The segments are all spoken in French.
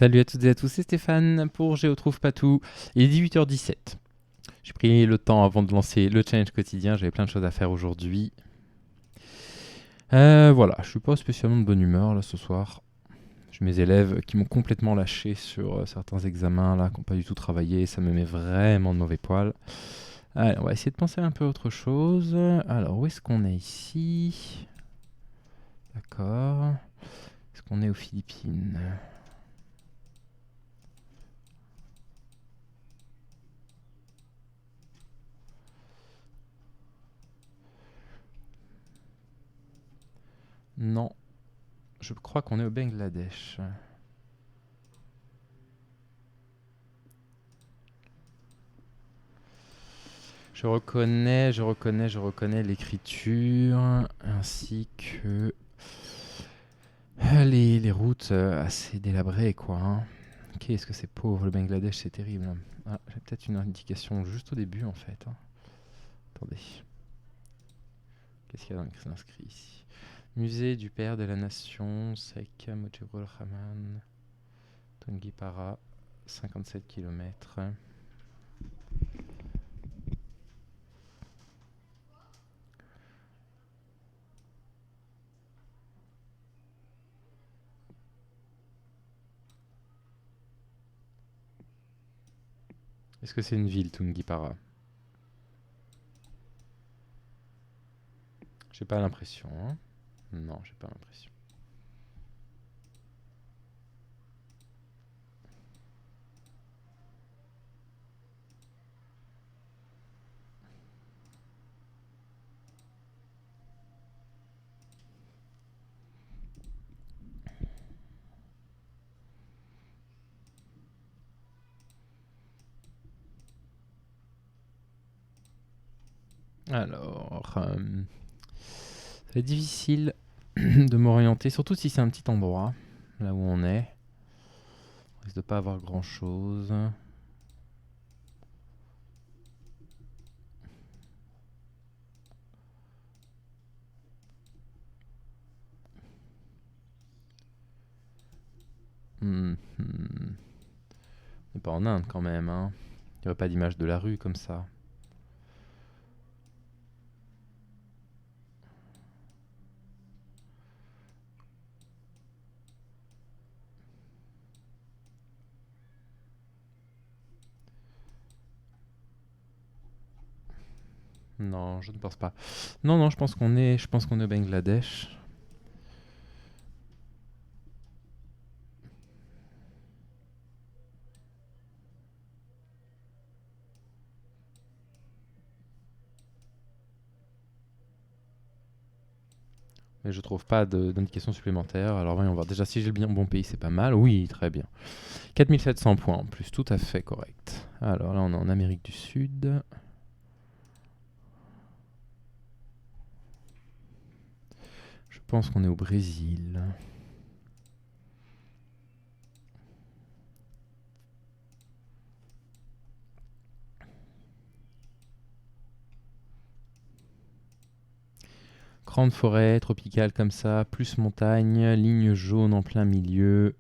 Salut à toutes et à tous, c'est Stéphane pour Géotrouve Patou. Il est 18h17. J'ai pris le temps avant de lancer le challenge quotidien, j'avais plein de choses à faire aujourd'hui. Voilà, je suis pas spécialement de bonne humeur là ce soir. J'ai mes élèves qui m'ont complètement lâché sur certains examens là, qui n'ont pas du tout travaillé, ça me met vraiment de mauvais poil. Allez, on va essayer de penser un peu à autre chose. Alors, où est-ce qu'on est ici? D'accord. Est-ce qu'on est aux Philippines? Non, je crois qu'on est au Bangladesh. Je reconnais l'écriture ainsi que les routes assez délabrées, quoi, hein. Qu'est-ce que c'est pauvre, le Bangladesh, c'est terrible. Ah, j'ai peut-être une indication juste au début, en fait, hein. Attendez, qu'est-ce qu'il y a inscrit ici? Musée du père de la nation, Sheikh Mujibur Rahman, Tongipara, 57 km. Est-ce que c'est une ville, Tungipara? J'ai pas l'impression, hein. Non, j'ai pas l'impression. Alors, c'est difficile de m'orienter, surtout si c'est un petit endroit, là où on est. On risque de pas avoir grand chose. On n'est pas en Inde quand même, hein. Il n'y aurait pas d'image de la rue comme ça. Non, je ne pense pas. Non, non, je pense qu'on est au Bangladesh. Mais je trouve pas d'indication supplémentaire. Alors voyons voir. Déjà, si j'ai le bien bon pays, c'est pas mal. Oui, très bien. 4700 points en plus, tout à fait correct. Alors là, on est en Amérique du Sud. Je pense qu'on est au Brésil. Grande forêt tropicale comme ça, plus montagne, ligne jaune en plein milieu.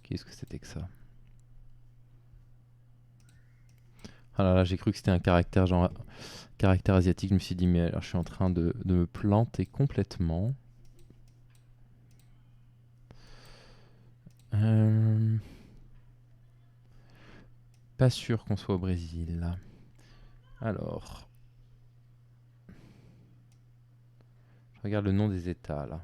Qu'est-ce que c'était que ça? Ah là là, j'ai cru que c'était un caractère genre caractère asiatique. Je me suis dit, mais alors je suis en train de me planter complètement. Euh, Pas sûr qu'on soit au Brésil là. Alors, je regarde le nom des États là.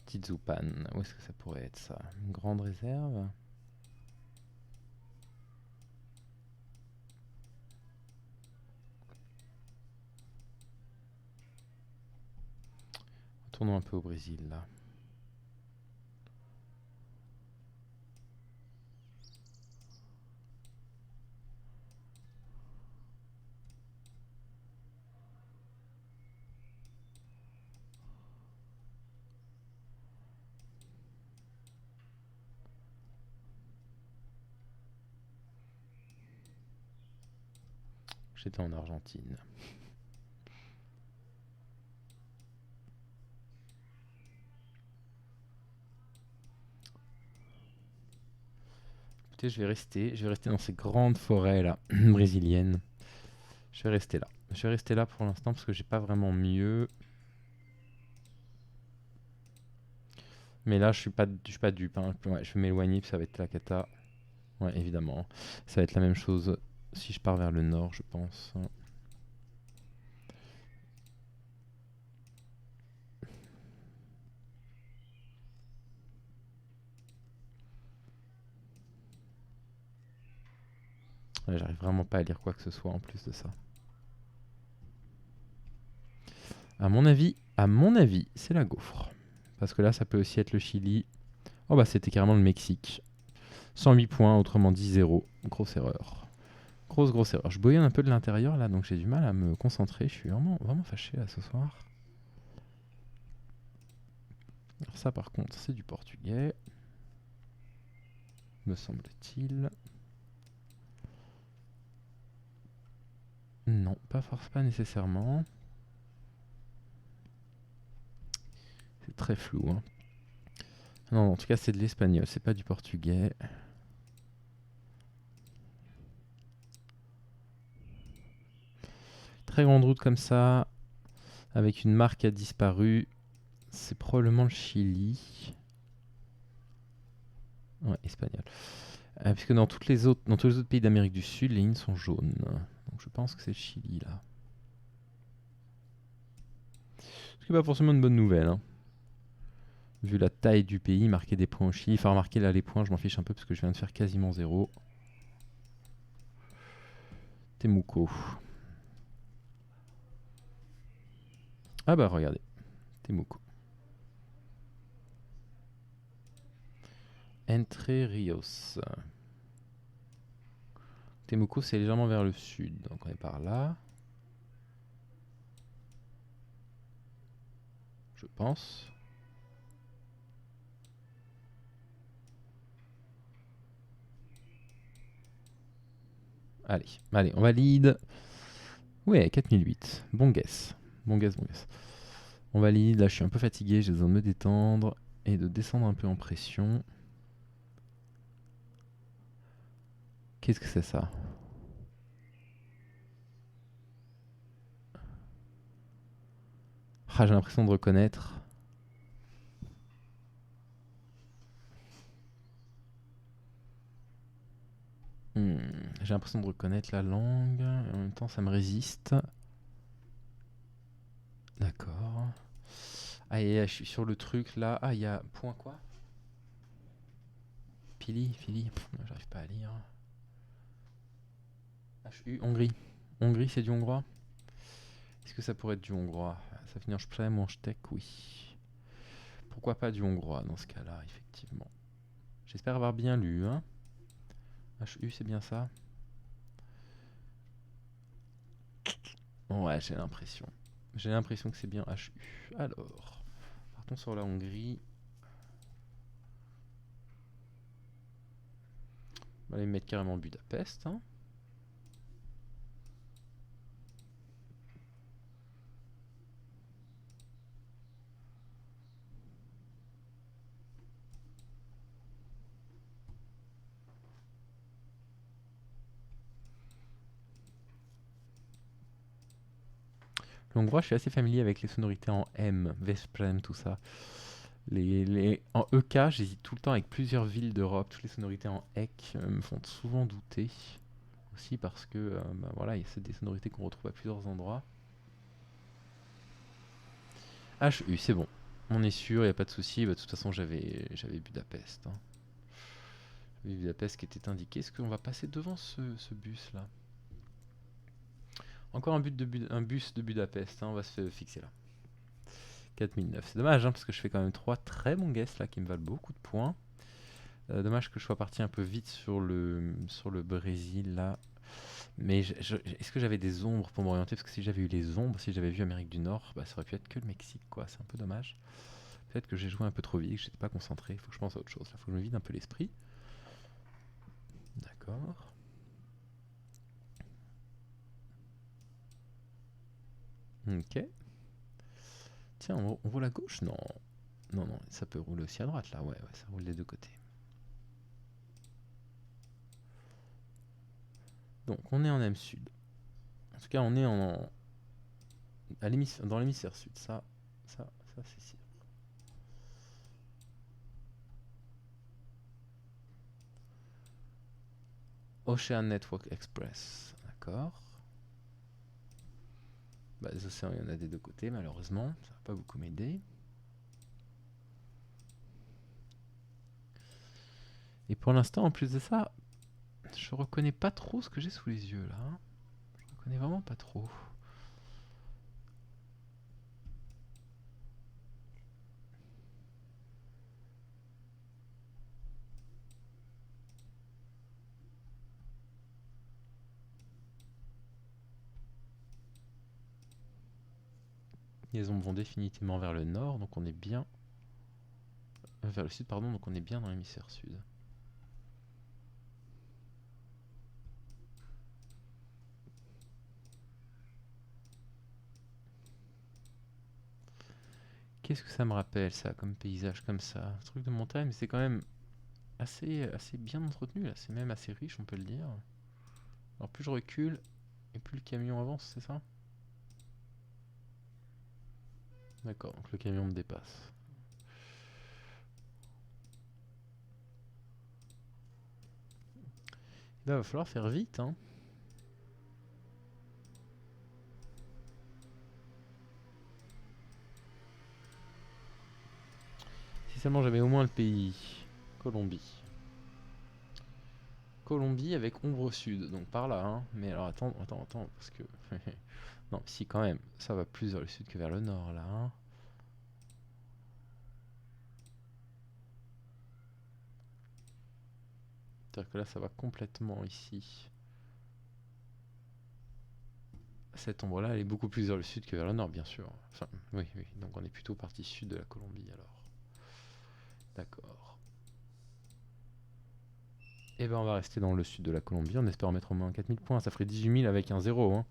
Tizupan, où est-ce que ça pourrait être ça? Une grande réserve? Tournons un peu au Brésil là. J'étais en Argentine. Écoutez, je vais rester dans ces grandes forêts là, brésiliennes. Je vais rester là. Je vais rester là pour l'instant parce que j'ai pas vraiment mieux. Mais là, je suis pas dupe, hein. Ouais, je vais m'éloigner puis ça va être la cata. Ouais, évidemment. Ça va être la même chose si je pars vers le nord, je pense. Ouais, j'arrive vraiment pas à lire quoi que ce soit en plus de ça. À mon avis, c'est la gaufre. Parce que là, ça peut aussi être le Chili. Oh bah c'était carrément le Mexique. 108 points, autrement dit 0. Grosse erreur. Grosse erreur. Je bouillonne un peu de l'intérieur là, donc j'ai du mal à me concentrer. Je suis vraiment fâché là ce soir. Alors ça par contre, c'est du portugais. Me semble-t-il. Non, pas nécessairement. C'est très flou. Hein. Non, en tout cas, c'est de l'espagnol, c'est pas du portugais. Très grande route comme ça, avec une marque qui a disparu. C'est probablement le Chili. Ouais, espagnol. Puisque dans tous les autres pays d'Amérique du Sud, les lignes sont jaunes. Donc je pense que c'est le Chili là. Ce qui n'est pas forcément une bonne nouvelle. Hein. Vu la taille du pays, marquer des points au Chili. Enfin, remarquer là les points, je m'en fiche un peu parce que je viens de faire quasiment 0. Temuco. Ah bah regardez. Temuco. Entre Rios. Temuco, c'est légèrement vers le sud. Donc on est par là. Je pense. Allez, on valide. Ouais, 4008. Bon guess. Bon guess. On valide. Là, je suis un peu fatigué. J'ai besoin de me détendre et de descendre un peu en pression. Qu'est-ce que c'est ça? Ah, j'ai l'impression de reconnaître. J'ai l'impression de reconnaître la langue. En même temps, ça me résiste. D'accord. Ah, je suis sur le truc là. Ah, il y a point quoi? Pili. J'arrive pas à lire. HU, Hongrie. Hongrie, c'est du hongrois? Est-ce que ça pourrait être du hongrois? Ça finit en Sprem ou en Stek? Oui. Pourquoi pas du hongrois dans ce cas-là, effectivement. J'espère avoir bien lu. Hein. HU, c'est bien ça? Ouais, j'ai l'impression. J'ai l'impression que c'est bien HU. Alors, partons sur la Hongrie. On va aller mettre carrément Budapest. Hein. Le hongrois, je suis assez familier avec les sonorités en M, Veszprém, tout ça. En EK, j'hésite tout le temps avec plusieurs villes d'Europe. Toutes les sonorités en EK me font souvent douter. Aussi parce que voilà, c'est des sonorités qu'on retrouve à plusieurs endroits. HU, c'est bon. On est sûr, il n'y a pas de souci. Bah, de toute façon, j'avais Budapest. Hein. J'avais Budapest qui était indiqué. Est-ce qu'on va passer devant ce bus là? Encore un bus de Budapest. Hein, on va se fixer là. 4009. C'est dommage, hein, parce que je fais quand même 3 très bons guesses là qui me valent beaucoup de points. Dommage que je sois parti un peu vite sur le Brésil là. Mais est-ce que j'avais des ombres pour m'orienter? Parce que si j'avais eu les ombres, si j'avais vu Amérique du Nord, bah, ça aurait pu être que le Mexique, quoi. C'est un peu dommage. Peut-être que j'ai joué un peu trop vite, que j'étais pas concentré. Il faut que je pense à autre chose. Il faut que je me vide un peu l'esprit. D'accord. Ok. Tiens, on roule à gauche? Non. Non, non, ça peut rouler aussi à droite là. Ouais, ouais, ça roule des deux côtés. Donc, on est en M sud. En tout cas, on est dans l'hémisphère sud. Ça c'est sûr. Ocean Network Express. D'accord. Bah, les océans, il y en a des deux côtés, malheureusement. Ça va pas beaucoup m'aider. Et pour l'instant, en plus de ça, je reconnais pas trop ce que j'ai sous les yeux là. Je reconnais vraiment pas trop. Les ombres vont définitivement vers le nord, donc on est bien. Vers le sud, pardon, donc on est bien dans l'hémisphère sud. Qu'est-ce que ça me rappelle ça, comme paysage comme ça? Un truc de montagne, mais c'est quand même assez bien entretenu là, c'est même assez riche, on peut le dire. Alors plus je recule, et plus le camion avance, c'est ça? D'accord, donc le camion me dépasse. Là, va falloir faire vite, hein. Si seulement j'avais au moins le pays. Colombie. Colombie avec ombre sud, donc par là, hein. Mais alors attends, parce que... non, si quand même, ça va plus vers le sud que vers le nord, là, hein. C'est-à-dire que là, ça va complètement ici. Cette ombre-là, elle est beaucoup plus vers le sud que vers le nord, bien sûr. Enfin, oui, oui. Donc on est plutôt partie sud de la Colombie, alors. D'accord. Et ben on va rester dans le sud de la Colombie en espérant mettre au moins 4000 points. Ça ferait 18 000 avec un 0, hein.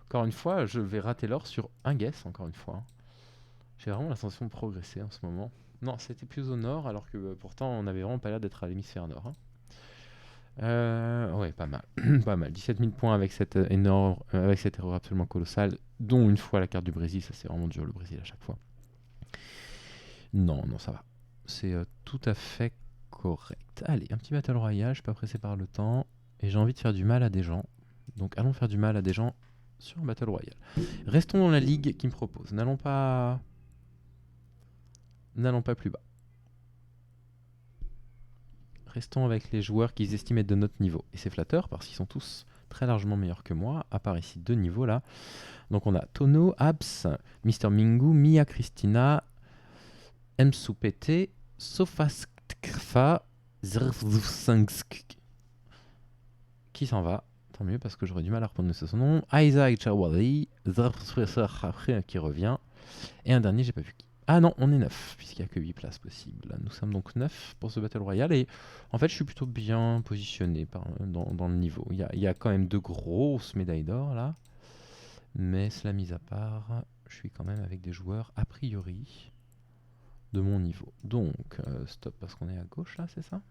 Encore une fois, je vais rater l'or sur un guess, encore une fois, hein. J'ai vraiment la sensation de progresser en ce moment. Non, c'était plus au nord, alors que pourtant on avait vraiment pas l'air d'être à l'hémisphère nord, hein. Ouais, pas mal. Pas mal. 17 000 points avec cette avec cette erreur absolument colossale, dont une fois la carte du Brésil. Ça, c'est vraiment dur le Brésil à chaque fois. Non, non, ça va. C'est tout à fait correct. Allez, un petit Battle Royale, je suis pas pressé par le temps. Et j'ai envie de faire du mal à des gens. Donc allons faire du mal à des gens sur un Battle Royale. Restons dans la ligue qui me propose. N'allons pas plus bas. Restons avec les joueurs qu'ils estiment être de notre niveau. Et c'est flatteur parce qu'ils sont tous très largement meilleurs que moi, à part ici 2 niveaux là. Donc on a Tono, Abs, Mister Mingu, Mia Christina, Msoupete, Sofastkfa, Zrvsangsk, qui s'en va. Tant mieux parce que j'aurais du mal à reprendre son nom. Isaac Chawali, qui revient. Et un dernier, j'ai pas vu qui. Ah non, on est 9, puisqu'il n'y a que 8 places possibles. Nous sommes donc 9 pour ce Battle Royale. Et en fait, je suis plutôt bien positionné dans le niveau. Il y a quand même 2 grosses médailles d'or là. Mais cela mis à part, je suis quand même avec des joueurs a priori de mon niveau. Donc, stop parce qu'on est à gauche là, c'est ça?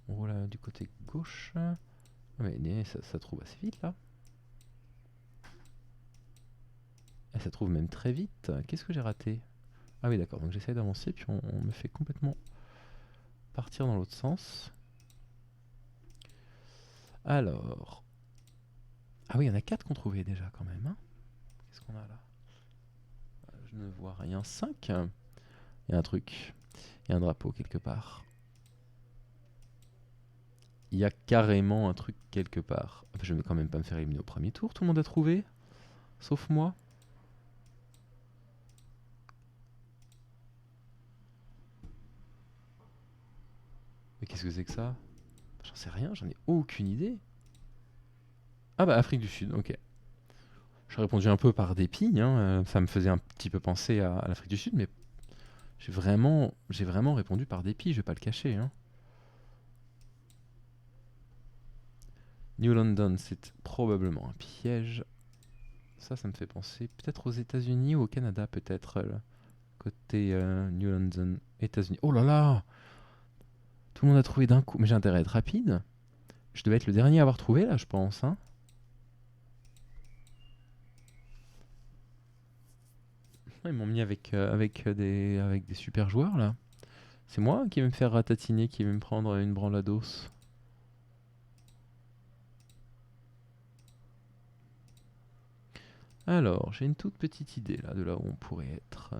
On roule du côté gauche. Mais ça trouve assez vite là. Et ça trouve même très vite. Qu'est-ce que j'ai raté? Ah oui, d'accord, donc j'essaie d'avancer, puis on me fait complètement partir dans l'autre sens. Alors... Ah oui, il y en a 4 qu'on trouvait déjà quand même, hein. Qu'est-ce qu'on a là? Je ne vois rien. 5. Il y a un truc. Il y a un drapeau quelque part. Il y a carrément un truc quelque part. Enfin, je ne vais quand même pas me faire éliminer au premier tour. Tout le monde a trouvé? Sauf moi? Mais qu'est-ce que c'est que ça? J'en sais rien, j'en ai aucune idée. Ah bah Afrique du Sud, ok. J'ai répondu un peu par dépit, hein, ça me faisait un petit peu penser à l'Afrique du Sud, mais j'ai vraiment répondu par dépit, je vais pas le cacher. Hein. New London, c'est probablement un piège. Ça me fait penser peut-être aux États-Unis ou au Canada, peut-être, côté New London, États-Unis. Oh là là! Tout le monde a trouvé d'un coup, mais j'ai intérêt à être rapide. Je devais être le dernier à avoir trouvé là, je pense. Hein. Ils m'ont mis avec des super joueurs là. C'est moi qui vais me faire ratatiner, qui vais me prendre une branlados. Alors, j'ai une toute petite idée là de là où on pourrait être.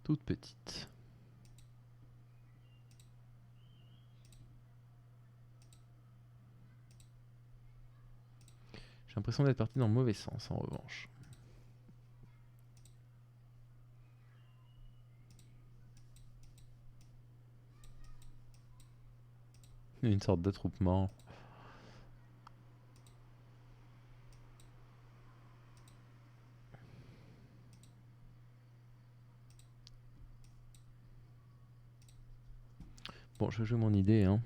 Toute petite. J'ai l'impression d'être parti dans le mauvais sens en revanche. Une sorte d'attroupement. Bon, je vais jouer mon idée. Hein.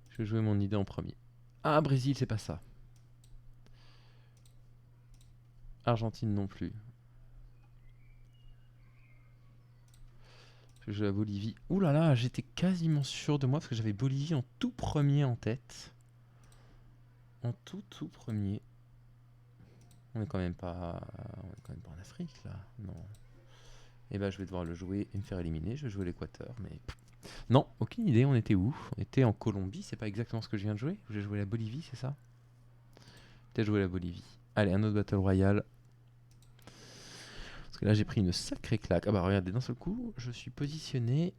Je vais jouer mon idée en premier. Ah, Brésil, c'est pas ça. Argentine non plus. Je joue la Bolivie. Ouh là là, j'étais quasiment sûr de moi parce que j'avais Bolivie en tout premier en tête. En tout premier. On est quand même pas, on est quand même pas en Afrique là. Non. Et bah je vais devoir le jouer et me faire éliminer. Je vais jouer l'Équateur, mais non, aucune idée. On était où? On était en Colombie. C'est pas exactement ce que je viens de jouer. J'ai joué la Bolivie, c'est ça? Peut-être jouer la Bolivie. Allez, un autre Battle Royale. Parce que là j'ai pris une sacrée claque. Ah bah regardez, d'un seul coup, je suis positionné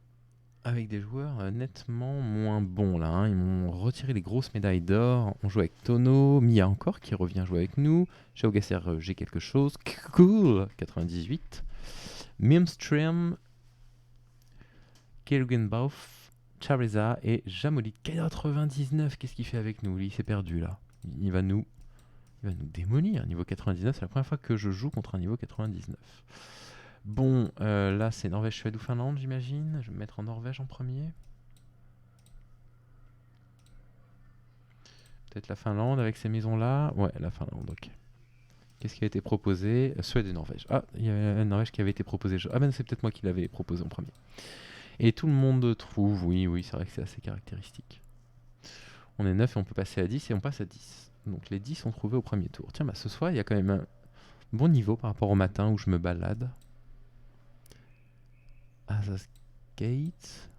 avec des joueurs nettement moins bons là. Hein. Ils m'ont retiré les grosses médailles d'or. On joue avec Tono, Mia encore qui revient jouer avec nous. Shao Gasser, j'ai quelque chose. Cool 98. Mimstream, Kergenbauf, Chareza et Jamolit 99. Qu'est-ce qu'il fait avec nous? Lui, il s'est perdu là. Il va nous démolir. Niveau 99, c'est la première fois que je joue contre un niveau 99. Bon, là c'est Norvège, Suède ou Finlande, j'imagine. Je vais me mettre en Norvège en premier. Peut-être la Finlande avec ces maisons-là. Ouais, la Finlande, ok. Qu'est-ce qui a été proposé? Suède et Norvège. Ah, il y avait la Norvège qui avait été proposée. Ah ben c'est peut-être moi qui l'avais proposé en premier. Et tout le monde trouve, oui, c'est vrai que c'est assez caractéristique. On est 9 et on peut passer à 10 et on passe à 10. Donc les 10 sont trouvés au premier tour. Tiens, bah ce soir, il y a quand même un bon niveau par rapport au matin où je me balade. Azaz Gate.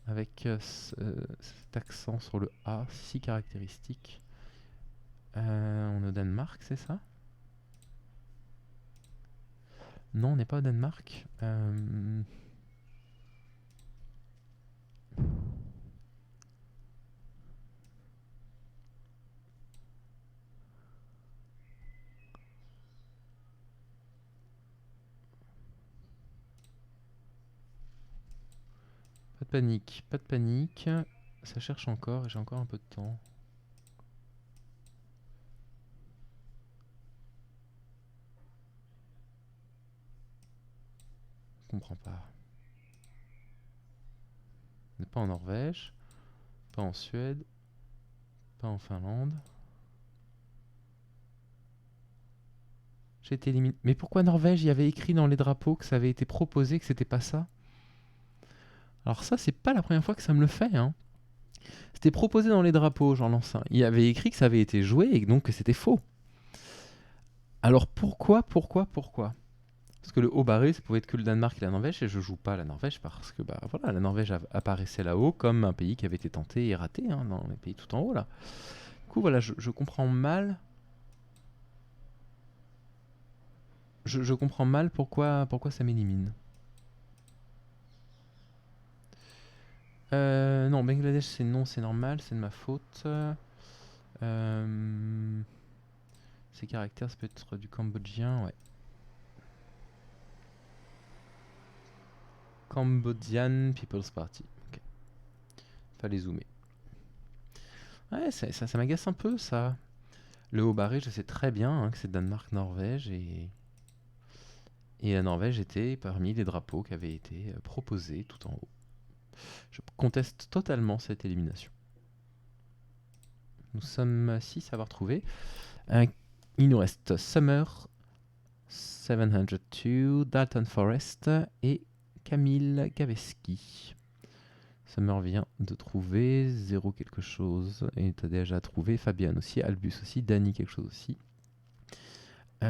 Avec cet accent sur le A, si caractéristique. On est au Danemark, c'est ça? Non, on n'est pas au Danemark. Pas de panique, pas de panique. Ça cherche encore et j'ai encore un peu de temps. Je comprends pas. On n'est pas en Norvège, pas en Suède, pas en Finlande. J'ai été éliminé. Mais pourquoi Norvège? Il y avait écrit dans les drapeaux que ça avait été proposé, que c'était pas ça. Alors ça, c'est pas la première fois que ça me le fait. Hein. C'était proposé dans les drapeaux, j'en lance un. Il y avait écrit que ça avait été joué et donc que c'était faux. Alors pourquoi Parce que le haut barré, ça pouvait être que le Danemark et la Norvège, et je joue pas la Norvège parce que bah voilà, la Norvège apparaissait là-haut comme un pays qui avait été tenté et raté, hein, dans les pays tout en haut là. Du coup voilà, je comprends mal. Je comprends mal pourquoi ça m'élimine. Non, Bangladesh c'est non, c'est normal, c'est de ma faute. Ces caractères, ça peut être du cambodgien, ouais. Cambodian People's Party. Ok. Fallait zoomer. Ouais, ça m'agace un peu, ça. Le Haut-Barré, je sais très bien hein, que c'est Danemark-Norvège et la Norvège était parmi les drapeaux qui avaient été proposés tout en haut. Je conteste totalement cette élimination. Nous sommes 6 à avoir trouvé. Il nous reste Summer 702, Dalton Forest et Camille Gaveski. Summer vient de trouver 0 quelque chose et tu as déjà trouvé Fabian aussi, Albus aussi, Danny quelque chose aussi.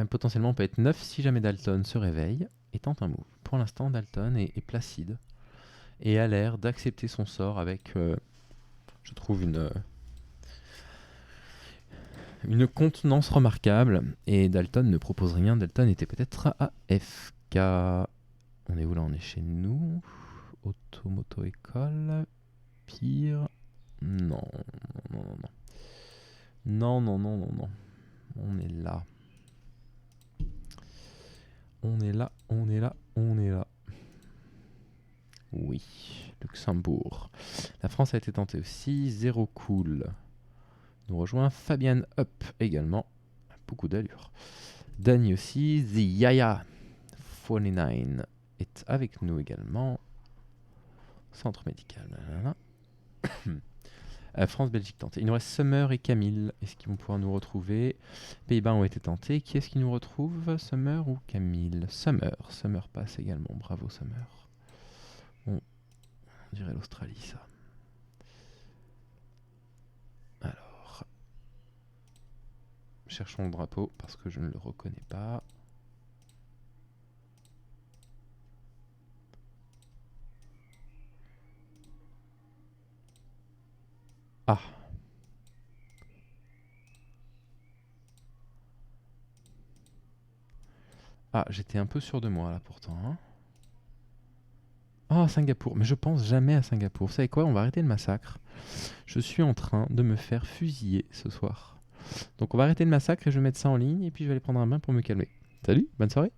Potentiellement on peut être 9 si jamais Dalton se réveille et tente un move. Pour l'instant Dalton est placide et a l'air d'accepter son sort avec, je trouve, une contenance remarquable. Et Dalton ne propose rien, Dalton était peut-être à FK. On est où là? On est chez nous. Automoto école. Pire. Non. Non. On est là. On est là. Oui. Luxembourg. La France a été tentée aussi. 0 cool. Nous rejoint Fabian Up également. Beaucoup d'allure. Danny aussi. The Yaya 49 est avec nous également. Centre médical. France-Belgique tentée. Il nous reste Summer et Camille. Est-ce qu'ils vont pouvoir nous retrouver? Pays-Bas ont été tentés. Qui est-ce qui nous retrouve? Summer ou Camille? Summer. Summer passe également. Bravo Summer. On dirait l'Australie ça. Alors. Cherchons le drapeau parce que je ne le reconnais pas. Ah. Ah, j'étais un peu sûr de moi là pourtant. Hein. Ah, Singapour. Mais je pense jamais à Singapour. Vous savez quoi? On va arrêter le massacre. Je suis en train de me faire fusiller ce soir. Donc on va arrêter le massacre et je vais mettre ça en ligne et puis je vais aller prendre un bain pour me calmer. Salut, bonne soirée.